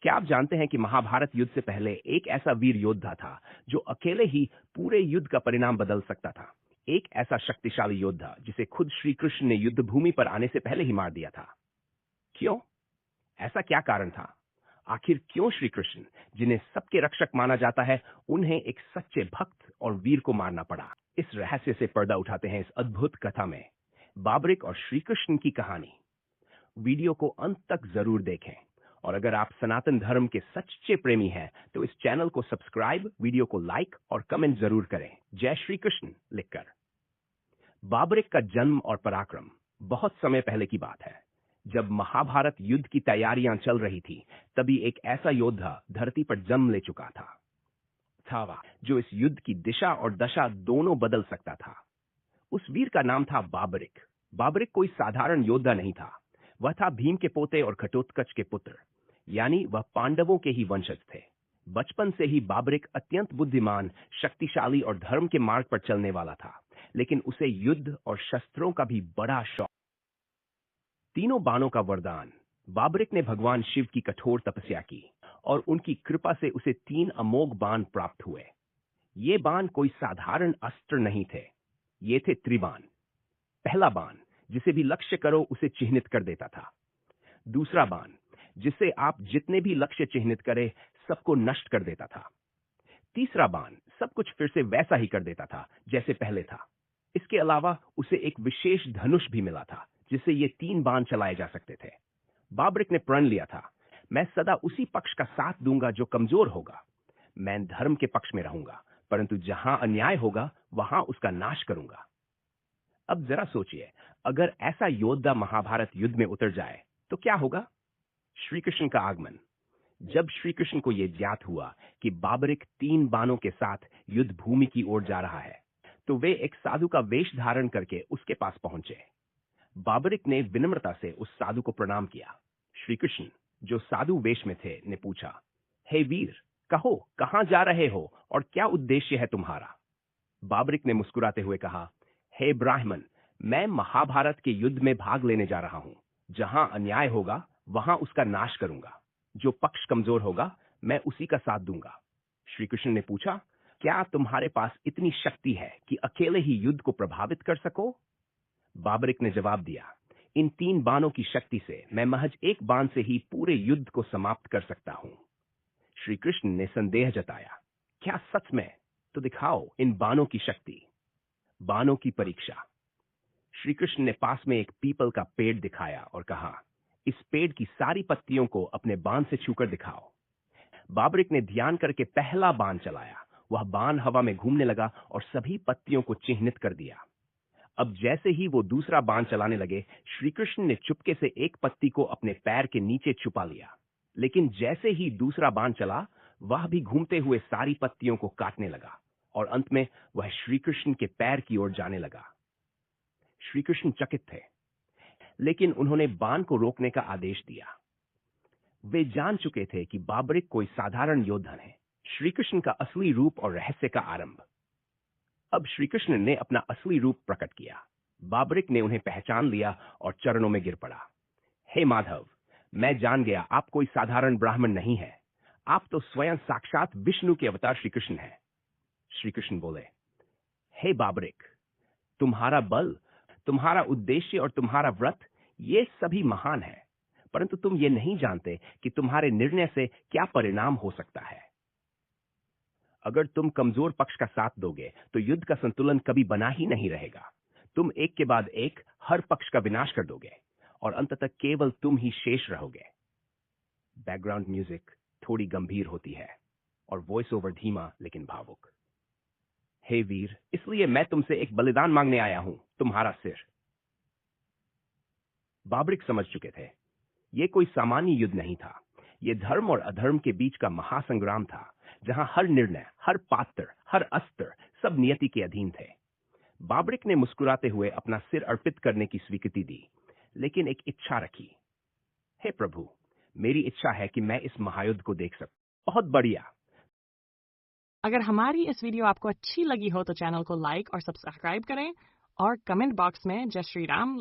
क्या आप जानते हैं कि महाभारत युद्ध से पहले एक ऐसा वीर योद्धा था जो अकेले ही पूरे युद्ध का परिणाम बदल सकता था? एक ऐसा शक्तिशाली योद्धा जिसे खुद श्री कृष्ण ने युद्ध भूमि पर आने से पहले ही मार दिया था। क्यों? ऐसा क्या कारण था? आखिर क्यों श्री कृष्ण, जिन्हें सबके रक्षक माना जाता है, उन्हें एक सच्चे भक्त और वीर को मारना पड़ा? इस रहस्य से पर्दा उठाते हैं इस अद्भुत कथा में, बाबरिक और श्री कृष्ण की कहानी। वीडियो को अंत तक जरूर देखें, और अगर आप सनातन धर्म के सच्चे प्रेमी हैं तो इस चैनल को सब्सक्राइब, वीडियो को लाइक और कमेंट जरूर करें, जय श्री कृष्ण लिखकर। बाबरिक का जन्म और पराक्रम बहुत समय पहले की बात है। जब महाभारत युद्ध की तैयारियां चल रही थी, तभी एक ऐसा योद्धा धरती पर जन्म ले चुका था जो इस युद्ध की दिशा और दशा दोनों बदल सकता था। उस वीर का नाम था बाबरिक। बाबरिक कोई साधारण योद्धा नहीं था। वह था भीम के पोते और घटोत्कच के पुत्र, यानी वह पांडवों के ही वंशज थे। बचपन से ही बाबरिक अत्यंत बुद्धिमान, शक्तिशाली और धर्म के मार्ग पर चलने वाला था, लेकिन उसे युद्ध और शस्त्रों का भी बड़ा शौक। तीनों बाणों का वरदान। बाबरिक ने भगवान शिव की कठोर तपस्या की और उनकी कृपा से उसे 3 अमोघ बाण प्राप्त हुए। ये बाण कोई साधारण अस्त्र नहीं थे, ये थे त्रिबाण। पहला बाण, जिसे भी लक्ष्य करो उसे चिह्नित कर देता था। दूसरा बाण, जिससे आप जितने भी लक्ष्य चिह्नित करें सबको नष्ट कर देता था। तीसरा बाण सब कुछ फिर से वैसा ही कर देता था जैसे पहले था। इसके अलावा उसे एक विशेष धनुष भी मिला था, जिससे ये 3 बाण चलाए जा सकते थे। बाबरिक ने प्रण लिया था, मैं सदा उसी पक्ष का साथ दूंगा जो कमजोर होगा। मैं धर्म के पक्ष में रहूंगा, परंतु जहां अन्याय होगा वहां उसका नाश करूंगा। अब जरा सोचिए, अगर ऐसा योद्धा महाभारत युद्ध में उतर जाए तो क्या होगा? श्री कृष्ण का आगमन। जब श्री कृष्ण को यह ज्ञात हुआ कि बाबरिक 3 बाणों के साथ युद्ध भूमि की ओर जा रहा है, तो वे एक साधु का वेश धारण करके उसके पास पहुंचे। बाबरिक ने विनम्रता से उस साधु को प्रणाम किया। श्री कृष्ण, जो साधु वेश में थे, ने पूछा, हे वीर, कहो कहां जा रहे हो और क्या उद्देश्य है तुम्हारा? बाबरिक ने मुस्कुराते हुए कहा, हे ब्राह्मण, मैं महाभारत के युद्ध में भाग लेने जा रहा हूं। जहां अन्याय होगा वहां उसका नाश करूंगा। जो पक्ष कमजोर होगा मैं उसी का साथ दूंगा। श्री कृष्ण ने पूछा, क्या तुम्हारे पास इतनी शक्ति है कि अकेले ही युद्ध को प्रभावित कर सको? बाबरिक ने जवाब दिया, इन 3 बाणों की शक्ति से मैं महज एक बाण से ही पूरे युद्ध को समाप्त कर सकता हूं। श्री कृष्ण ने संदेह जताया, क्या सच में? तो दिखाओ इन बाणों की शक्ति। बाणों की परीक्षा। श्री कृष्ण ने पास में एक पीपल का पेड़ दिखाया और कहा, इस पेड़ की सारी पत्तियों को अपने बाण से छूकर दिखाओ। बाबरिक ने ध्यान करके पहला बाण चलाया। वह बाण हवा में घूमने लगा और सभी पत्तियों को चिह्नित कर दिया। अब जैसे ही वो दूसरा बाण चलाने लगे, श्री कृष्ण ने चुपके से एक पत्ती को अपने पैर के नीचे छुपा लिया। लेकिन जैसे ही दूसरा बाण चला, वह भी घूमते हुए सारी पत्तियों को काटने लगा और अंत में वह श्री कृष्ण के पैर की ओर जाने लगा। श्री कृष्ण चकित थे, लेकिन उन्होंने बाण को रोकने का आदेश दिया। वे जान चुके थे कि बाबरिक कोई साधारण योद्धा है। श्री कृष्ण का असली रूप और रहस्य का आरंभ। अब श्री कृष्ण ने अपना असली रूप प्रकट किया। बाबरिक ने उन्हें पहचान लिया और चरणों में गिर पड़ा। हे माधव, मैं जान गया आप कोई साधारण ब्राह्मण नहीं है। आप तो स्वयं साक्षात विष्णु के अवतार श्री कृष्ण हैं। श्री कृष्ण बोले, हे बाबरिक, तुम्हारा बल, तुम्हारा उद्देश्य और तुम्हारा व्रत, ये सभी महान है, परंतु तुम ये नहीं जानते कि तुम्हारे निर्णय से क्या परिणाम हो सकता है। अगर तुम कमजोर पक्ष का साथ दोगे तो युद्ध का संतुलन कभी बना ही नहीं रहेगा। तुम एक के बाद एक हर पक्ष का विनाश कर दोगे और अंततः केवल तुम ही शेष रहोगे। बैकग्राउंड म्यूजिक थोड़ी गंभीर होती है और वॉइस ओवर धीमा लेकिन भावुक। हे वीर, इसलिए मैं तुमसे एक बलिदान मांगने आया हूं, तुम्हारा सिर। बाबरिक समझ चुके थे, ये कोई सामान्य युद्ध नहीं था। ये धर्म और अधर्म के बीच का महासंग्राम था, जहां हर निर्णय, हर पात्र, हर अस्त्र सब नियति के अधीन थे। बाबरिक ने मुस्कुराते हुए अपना सिर अर्पित करने की स्वीकृति दी, लेकिन एक इच्छा रखी। हे प्रभु, मेरी इच्छा है कि मैं इस महायुद्ध को देख सकूं। बहुत बढ़िया। अगर हमारी इस वीडियो आपको अच्छी लगी हो तो चैनल को लाइक और सब्सक्राइब करें और कमेंट बॉक्स में जय श्री राम